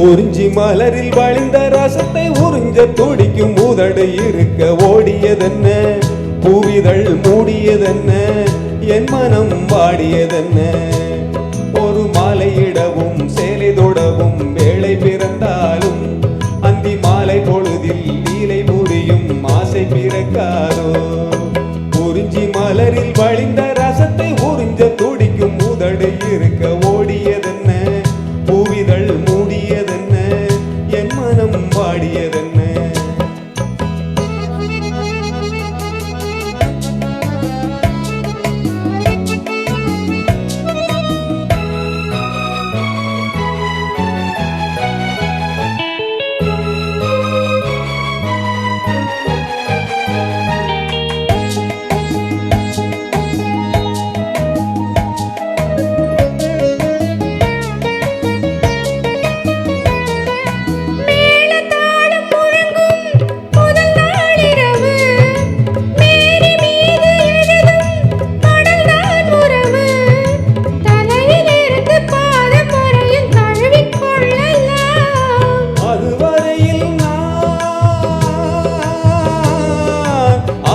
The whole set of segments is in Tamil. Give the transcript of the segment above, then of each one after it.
குறிஞ்சி மலரில் வழிந்த ரசத்தை உறிஞ்ச துடிக்கும் உதடு இருக்க ஓடியதென்ன, பூவிதழ் மூடியதென்ன, என் மனம் வாடியதென்ன. ஒரு மாலையிடவும் சேலை தொடவும் வேளை பிறந்தாலும் அந்தி மாலை பொழுதில் லீலை புரியும் ஆசை பிறக்காதோ. குறிஞ்சி மலரில் வழிந்த ரசத்தை உறிஞ்ச துடிக்கும் உதடு இருக்க ஓடியதென்ன, பூவிதழ் மூடியதென்ன, என் மனம் வாடியதென்ன.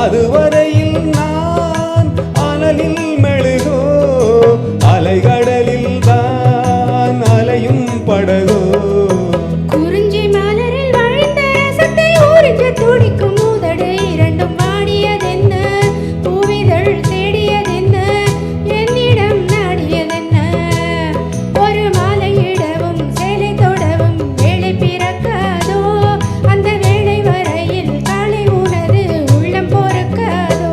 அதுவரையில் நான் அனலில் மெழுகோ, அலைகடலில் தான் அலையும் படகோ. குறிஞ்சி மலரில் வழிந்த ரசத்தை உறிஞ்ச துடிக்கும் உதடு இரண்டும் வாடியதென்ன, பூவிதழ் தேடியதென்ன, என்னிடம் நாடியதென்ன. ஒரு மாலையிடவும் சேலை தொடவும் வேளை பிறக்காதோ, அந்த வேளை வரையில் காலை உனது உள்ளம் பொறுக்காதோ.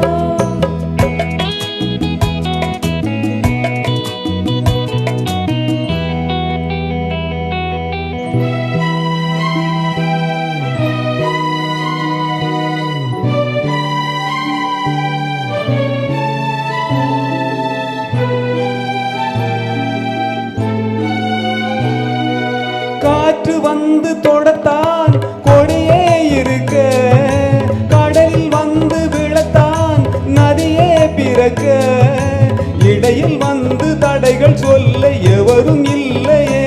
காற்று வந்து தொடத்தான் கொடியே இருக்க, கடலில் வந்து விழத்தான் நதியே பிறக்க, இடையில் வந்து தடைகள் சொல்ல எவரும் இல்லையே.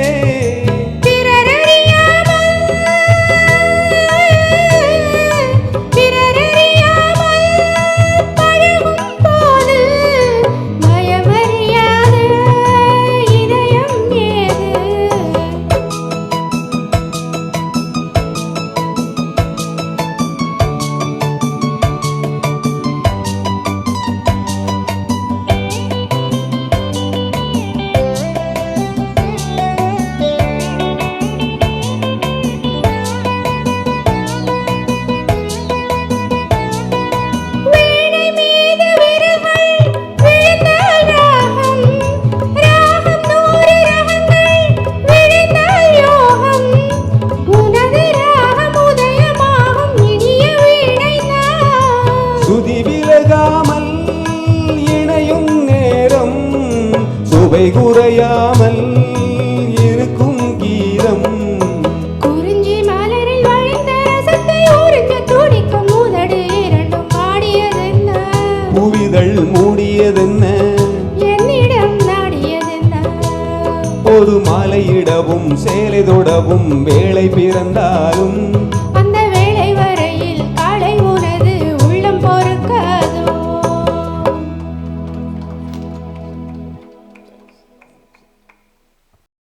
சுதி விலகாமல் இணையும் நேரம், சுவை குறையாமல் இருக்கும் கீதம். குறிஞ்சி மலரில் வழிந்த ரசத்தை உறிஞ்ச துடிக்கும் உதடு இரண்டும் வாடியதென்ன, பூவிதழ் மூடியதென்ன, என்னிடம் நாடியதென்ன. ஒரு மாலையிடவும் சேலை தொடவும் வேளை பிறந்தாலும் அந்த